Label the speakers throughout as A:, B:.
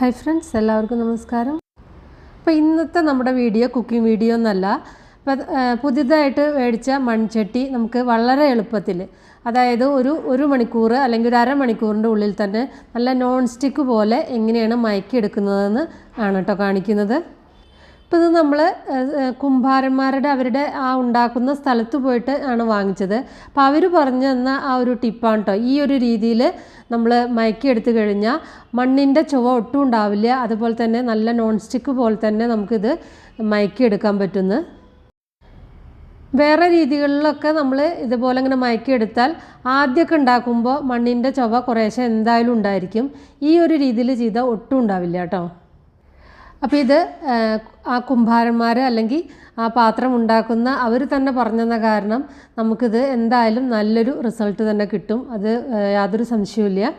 A: Hi friends, എല്ലാവർക്കും നമസ്കാരം. അപ്പോൾ ഇന്നത്തെ നമ്മുടെ വീഡിയോ കുക്കിംഗ് വീഡിയോ ഒന്നല്ല. അപ്പോൾ പുതിയതായിട്ട് മേടിച്ച മൺചട്ടി നമുക്ക് വളരെ എളുപ്പത്തിൽ, അതായത് ഒരു മണിക്കൂർ അല്ലെങ്കിൽ ഒരു അരമണിക്കൂറിൻ്റെ ഉള്ളിൽ തന്നെ നല്ല നോൺ സ്റ്റിക്ക് പോലെ എങ്ങനെയാണ് മയക്കിയെടുക്കുന്നതെന്ന് ആണ് കേട്ടോ കാണിക്കുന്നത്. ഇപ്പോൾ ഇത് നമ്മൾ കുംഭാരന്മാരുടെ അവരുടെ ആ ഉണ്ടാക്കുന്ന സ്ഥലത്ത് പോയിട്ട് ആണ് വാങ്ങിച്ചത്. അപ്പോൾ അവർ പറഞ്ഞു തന്ന ആ ഒരു ടിപ്പാണ് കേട്ടോ. ഈ ഒരു രീതിയിൽ നമ്മൾ മയക്കിയെടുത്ത് കഴിഞ്ഞാൽ മണ്ണിൻ്റെ ചുവ ഒട്ടും ഉണ്ടാവില്ല. അതുപോലെ തന്നെ നല്ല നോൺ സ്റ്റിക്ക് പോലെ തന്നെ നമുക്കിത് മയക്കിയെടുക്കാൻ പറ്റുന്നു. വേറെ രീതികളിലൊക്കെ നമ്മൾ ഇതുപോലെ ഇങ്ങനെ മയക്കിയെടുത്താൽ ആദ്യമൊക്കെ ഉണ്ടാക്കുമ്പോൾ മണ്ണിൻ്റെ ചുവ കുറേശ്ശെ എന്തായാലും ഉണ്ടായിരിക്കും. ഈ ഒരു രീതിയിൽ ചെയ്താൽ ഒട്ടും ഉണ്ടാവില്ല കേട്ടോ. അപ്പോൾ ഇത് ആ കുംഭാരന്മാർ അല്ലെങ്കിൽ ആ പാത്രം ഉണ്ടാക്കുന്ന അവർ തന്നെ പറഞ്ഞെന്ന കാരണം നമുക്കിത് എന്തായാലും നല്ലൊരു റിസൾട്ട് തന്നെ കിട്ടും. അത് യാതൊരു സംശയവുമില്ല.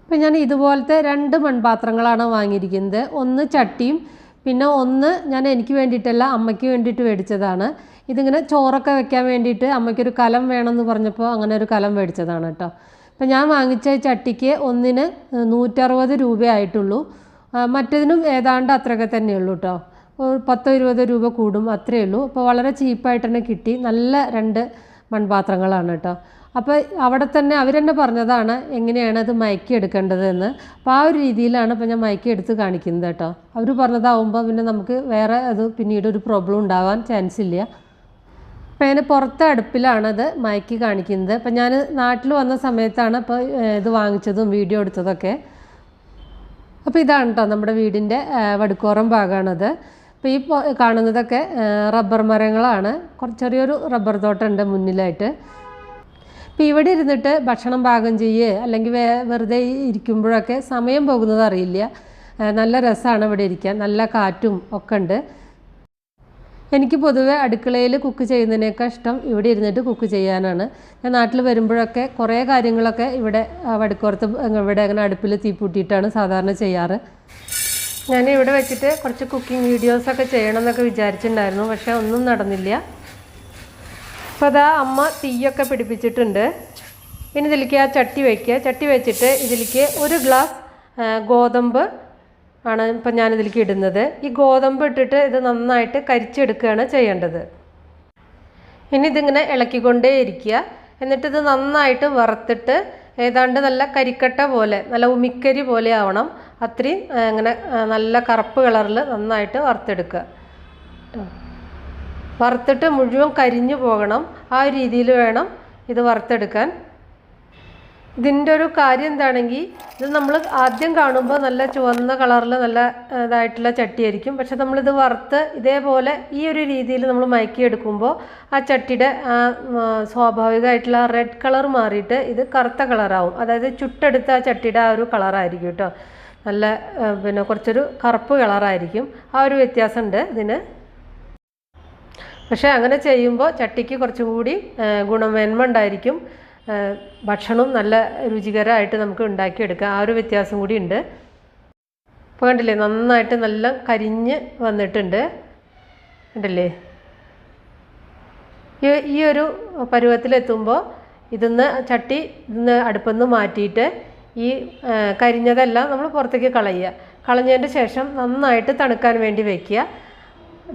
A: അപ്പോൾ ഞാൻ ഇതുപോലത്തെ 2 മൺപാത്രങ്ങളാണ് വാങ്ങിയിരിക്കുന്നത്. ഒന്ന് ചട്ടിയും പിന്നെ ഒന്ന് ഞാൻ എനിക്ക് വേണ്ടിയിട്ടല്ല അമ്മയ്ക്ക് വേണ്ടിയിട്ട് മേടിച്ചതാണ്. ഇതിങ്ങനെ ചോറൊക്കെ വെക്കാൻ വേണ്ടിയിട്ട് അമ്മയ്ക്കൊരു കലം വേണമെന്ന് പറഞ്ഞപ്പോൾ അങ്ങനെ ഒരു കലം മേടിച്ചതാണ് കേട്ടോ. അപ്പോൾ ഞാൻ വാങ്ങിച്ച ചട്ടിക്ക് ഒന്നിന് 160 രൂപയായിട്ടുള്ളൂ. മറ്റതിനും ഏതാണ്ട് അത്രയൊക്കെ തന്നെയുള്ളൂ കേട്ടോ. 10-20 രൂപ കൂടും, അത്രയേ ഉള്ളൂ. അപ്പോൾ വളരെ ചീപ്പായിട്ട് തന്നെ കിട്ടി. നല്ല 2 മൺപാത്രങ്ങളാണ് കേട്ടോ. അപ്പോൾ അവിടെ തന്നെ അവർ തന്നെ പറഞ്ഞതാണ് എങ്ങനെയാണ് അത് മയക്കിയെടുക്കേണ്ടതെന്ന്. അപ്പോൾ ആ ഒരു രീതിയിലാണ് ഇപ്പോൾ ഞാൻ മയക്കിയെടുത്ത് കാണിക്കുന്നത് കേട്ടോ. അവർ പറഞ്ഞതാവുമ്പോൾ പിന്നെ നമുക്ക് വേറെ അത് പിന്നീട് ഒരു പ്രോബ്ലം ഉണ്ടാവാൻ ചാൻസ് ഇല്ല. അപ്പോൾ ഞാൻ പുറത്തെ അടുപ്പിലാണത് മയക്കി കാണിക്കുന്നത്. അപ്പോൾ ഞാൻ നാട്ടിൽ വന്ന സമയത്താണ് ഇപ്പോൾ ഇത് വാങ്ങിച്ചതും വീഡിയോ എടുത്തതൊക്കെ. അപ്പോൾ ഇതാണ് കേട്ടോ നമ്മുടെ വീടിൻ്റെ വടക്കോറം ഭാഗമാണത്. അപ്പോൾ ഈ കാണുന്നതൊക്കെ റബ്ബർ മരങ്ങളാണ്. ചെറിയൊരു റബ്ബർ തോട്ടമുണ്ട് മുന്നിലായിട്ട്. അപ്പോൾ ഇവിടെ ഇരുന്നിട്ട് ഭക്ഷണം പാകം ചെയ്യുക അല്ലെങ്കിൽ വെറുതെ ഇരിക്കുമ്പോഴൊക്കെ സമയം പോകുന്നത് അറിയില്ല. നല്ല രസമാണ് ഇവിടെ ഇരിക്കാൻ, നല്ല കാറ്റും ഒക്കെ ഉണ്ട്. എനിക്ക് പൊതുവെ അടുക്കളയിൽ കുക്ക് ചെയ്യുന്നതിനേക്കാൾ ഇഷ്ടം ഇവിടെ ഇരുന്നിട്ട് കുക്ക് ചെയ്യാനാണ്. ഞാൻ നാട്ടിൽ വരുമ്പോഴൊക്കെ കുറേ കാര്യങ്ങളൊക്കെ ഇവിടെ വടക്കോർത്ത് ഇവിടെ അങ്ങനെ അടുപ്പിൽ തീപ്പൂട്ടിയിട്ടാണ് സാധാരണ ചെയ്യാറ്. ഞാൻ ഇവിടെ വെച്ചിട്ട് കുറച്ച് കുക്കിംഗ് വീഡിയോസൊക്കെ ചെയ്യണം എന്നൊക്കെ വിചാരിച്ചിട്ടുണ്ടായിരുന്നു, പക്ഷേ ഒന്നും നടന്നില്ല. അപ്പോൾ അതാ അമ്മ തീയൊക്കെ പിടിപ്പിച്ചിട്ടുണ്ട്. ഇനി ഇതിലേക്ക് ആ ചട്ടി വയ്ക്കുക. ചട്ടി വെച്ചിട്ട് ഇതിലേക്ക് 1 ഗ്ലാസ് ഗോതമ്പ് ആണ് ഇപ്പം ഞാനിതിലേക്ക് ഇടുന്നത്. ഈ ഗോതമ്പ് ഇട്ടിട്ട് ഇത് നന്നായിട്ട് കരിച്ചെടുക്കുകയാണ് ചെയ്യേണ്ടത്. ഇനി ഇതിങ്ങനെ ഇളക്കിക്കൊണ്ടേ ഇരിക്കുക. എന്നിട്ടിത് നന്നായിട്ട് വറുത്തിട്ട് ഏതാണ്ട് നല്ല കരിക്കട്ട പോലെ, നല്ല ഉമിക്കരി പോലെ ആവണം. അത്രയും അങ്ങനെ നല്ല കറുപ്പ് കളറിൽ നന്നായിട്ട് വറുത്തെടുക്കുക. വറുത്തിട്ട് മുഴുവൻ കരിഞ്ഞു പോകണം. ആ ഒരു രീതിയിൽ വേണം ഇത് വറുത്തെടുക്കാൻ. ഇതിൻ്റെ ഒരു കാര്യം എന്താണെങ്കിൽ ഇത് നമ്മൾ ആദ്യം കാണുമ്പോൾ നല്ല ചുവന്ന കളറിൽ നല്ല ഇതായിട്ടുള്ള ചട്ടിയായിരിക്കും. പക്ഷെ നമ്മളിത് വറുത്ത് ഇതേപോലെ ഈ ഒരു രീതിയിൽ നമ്മൾ മയക്കിയെടുക്കുമ്പോൾ ആ ചട്ടിയുടെ സ്വാഭാവികമായിട്ടുള്ള റെഡ് കളർ മാറിയിട്ട് ഇത് കറുത്ത കളറാവും. അതായത് ചുട്ടെടുത്ത ആ ചട്ടിയുടെ ആ ഒരു കളറായിരിക്കും കേട്ടോ. നല്ല പിന്നെ കുറച്ചൊരു കറുപ്പ് കളറായിരിക്കും. ആ ഒരു വ്യത്യാസമുണ്ട് ഇതിന്. പക്ഷേ അങ്ങനെ ചെയ്യുമ്പോൾ ചട്ടിക്ക് കുറച്ചും കൂടി ഗുണമേന്മ ഉണ്ടായിരിക്കും. ഭക്ഷണം നല്ല രുചികരമായിട്ട് നമുക്ക് ഉണ്ടാക്കിയെടുക്കാം. ആ ഒരു വ്യത്യാസം കൂടി ഉണ്ട്. ഇപ്പോൾ കണ്ടില്ലേ, നന്നായിട്ട് നല്ല കരിഞ്ഞ് വന്നിട്ടുണ്ട്. കണ്ടില്ലേ, ഈ ഒരു പരുവത്തിലെത്തുമ്പോൾ ചട്ടി അടുപ്പിൽ നിന്ന് മാറ്റിയിട്ട് ഈ കരിഞ്ഞതെല്ലാം നമ്മൾ പുറത്തേക്ക് കളയുക. കളഞ്ഞതിന് ശേഷം നന്നായിട്ട് തണുക്കാൻ വേണ്ടി വയ്ക്കുക.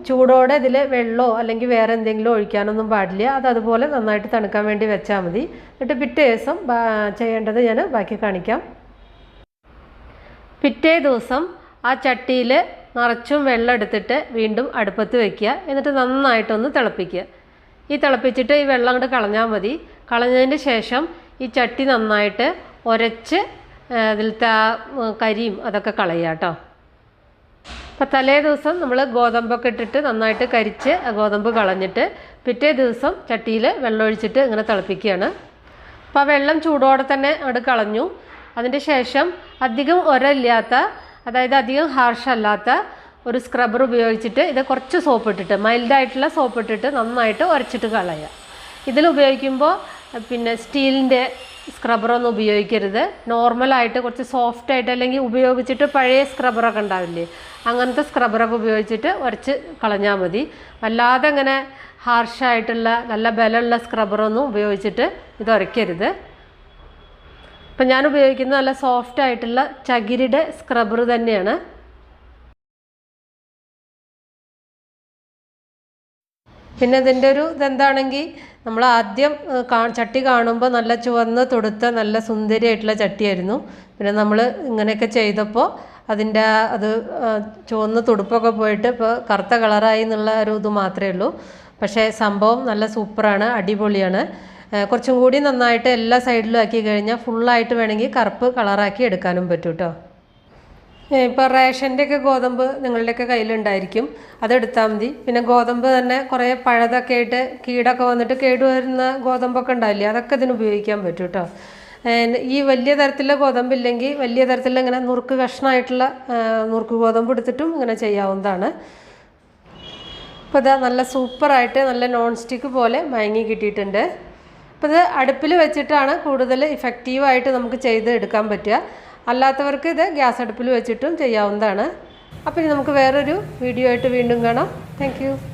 A: ചൂടോടെ ഇതിൽ വെള്ളമോ അല്ലെങ്കിൽ വേറെ എന്തെങ്കിലും ഒഴിക്കാനൊന്നും പാടില്ല. അതുപോലെ നന്നായിട്ട് തണുക്കാൻ വേണ്ടി വെച്ചാൽ മതി. എന്നിട്ട് പിറ്റേ ദിവസം ചെയ്യേണ്ടത് ഞാൻ ബാക്കി കാണിക്കാം. പിറ്റേ ദിവസം ആ ചട്ടിയിൽ നിറച്ചും വെള്ളം എടുത്തിട്ട് വീണ്ടും അടുപ്പത്ത് വയ്ക്കുക. എന്നിട്ട് നന്നായിട്ടൊന്ന് തിളപ്പിക്കുക. ഈ തിളപ്പിച്ചിട്ട് ഈ വെള്ളം അങ്ങോട്ട് കളഞ്ഞാൽ മതി. കളഞ്ഞതിന് ശേഷം ഈ ചട്ടി നന്നായിട്ട് ഉരച്ച് അതിലത്തെ ആ കരിയും അതൊക്കെ കളയുക കേട്ടോ. അപ്പോൾ തലേ ദിവസം നമ്മൾ ഗോതമ്പൊക്കെ ഇട്ടിട്ട് നന്നായിട്ട് കരിച്ച് ഗോതമ്പ് കളഞ്ഞിട്ട് പിറ്റേ ദിവസം ചട്ടിയിൽ വെള്ളം ഒഴിച്ചിട്ട് ഇങ്ങനെ തിളപ്പിക്കുകയാണ്. അപ്പോൾ ആ വെള്ളം ചൂടോടെ തന്നെ അവിടെ കളഞ്ഞു. അതിൻ്റെ ശേഷം അധികം ഉരയില്ലാത്ത, അതായത് അധികം ഹാർഷല്ലാത്ത ഒരു സ്ക്രബ്ബർ ഉപയോഗിച്ചിട്ട് ഇത് കുറച്ച് സോപ്പ് ഇട്ടിട്ട്, മൈൽഡായിട്ടുള്ള സോപ്പ് ഇട്ടിട്ട് നന്നായിട്ട് ഉരച്ചിട്ട് കളയുക. ഇതിൽ ഉപയോഗിക്കുമ്പോൾ പിന്നെ സ്റ്റീലിൻ്റെ സ്ക്രബ്ബറൊന്നും ഉപയോഗിക്കരുത്. നോർമലായിട്ട് കുറച്ച് സോഫ്റ്റായിട്ട്, അല്ലെങ്കിൽ ഉപയോഗിച്ചിട്ട് പഴയ സ്ക്രബ്ബറൊക്കെ ഉണ്ടാവില്ലേ, അങ്ങനത്തെ സ്ക്രബ്ബറൊക്കെ ഉപയോഗിച്ചിട്ട് ഉരച്ച് കളഞ്ഞാൽ മതി. വല്ലാതെ അങ്ങനെ ഹാർഷായിട്ടുള്ള നല്ല ബലമുള്ള സ്ക്രബ്ബറൊന്നും ഉപയോഗിച്ചിട്ട് ഇത് ഉരയ്ക്കരുത്. അപ്പം ഞാൻ ഉപയോഗിക്കുന്നത് നല്ല സോഫ്റ്റ് ആയിട്ടുള്ള ചകിരിയുടെ സ്ക്രബ്ബർ തന്നെയാണ്. പിന്നെ ഇതിൻ്റെ ഒരു ഇതെന്താണെങ്കിൽ നമ്മൾ ആദ്യം ചട്ടി കാണുമ്പോൾ നല്ല ചുവന്ന് തൊടുത്ത നല്ല സുന്ദരിയായിട്ടുള്ള ചട്ടിയായിരുന്നു. പിന്നെ നമ്മൾ ഇങ്ങനെയൊക്കെ ചെയ്തപ്പോൾ അതിൻ്റെ അത് ചുവന്ന് തുടുപ്പൊക്കെ പോയിട്ട് ഇപ്പോൾ കറുത്ത കളറായി എന്നുള്ള ഒരു ഇത് മാത്രമേ ഉള്ളൂ. പക്ഷേ സംഭവം നല്ല സൂപ്പറാണ്, അടിപൊളിയാണ്. കുറച്ചും കൂടി നന്നായിട്ട് എല്ലാ സൈഡിലും ആക്കി കഴിഞ്ഞാൽ ഫുള്ളായിട്ട് വേണമെങ്കിൽ കറുപ്പ് കളറാക്കി എടുക്കാനും പറ്റും കേട്ടോ. ഇപ്പോൾ റേഷൻ്റെയൊക്കെ ഗോതമ്പ് നിങ്ങളുടെയൊക്കെ കയ്യിലുണ്ടായിരിക്കും, അതെടുത്താൽ മതി. പിന്നെ ഗോതമ്പ് തന്നെ കുറേ പഴതൊക്കെ ആയിട്ട് കീടൊക്കെ വന്നിട്ട് കേടുവരുന്ന ഗോതമ്പൊക്കെ ഉണ്ടാവില്ലേ, അതൊക്കെ ഇതിന് ഉപയോഗിക്കാൻ പറ്റും കേട്ടോ. ഈ വലിയ തരത്തിലുള്ള ഗോതമ്പില്ലെങ്കിൽ വലിയ തരത്തിലുള്ള ഇങ്ങനെ നുറുക്ക് കഷ്ണമായിട്ടുള്ള നുറുക്ക് ഗോതമ്പ് എടുത്തിട്ടും ഇങ്ങനെ ചെയ്യാവുന്നതാണ്. അപ്പോൾ ഇതാ നല്ല സൂപ്പറായിട്ട് നല്ല നോൺ സ്റ്റിക്ക് പോലെ മയങ്ങി കിട്ടിയിട്ടുണ്ട്. അപ്പോൾ ഇത് അടുപ്പിൽ വെച്ചിട്ടാണ് കൂടുതൽ ഇഫക്റ്റീവായിട്ട് നമുക്ക് ചെയ്ത് എടുക്കാൻ പറ്റുക. അല്ലാത്തവർക്ക് ഇത് ഗ്യാസ് അടുപ്പിൽ വെച്ചിട്ടും ചെയ്യാവുന്നതാണ്. അപ്പോൾ ഇനി നമുക്ക് വേറൊരു വീഡിയോ ആയിട്ട് വീണ്ടും കാണാം. താങ്ക്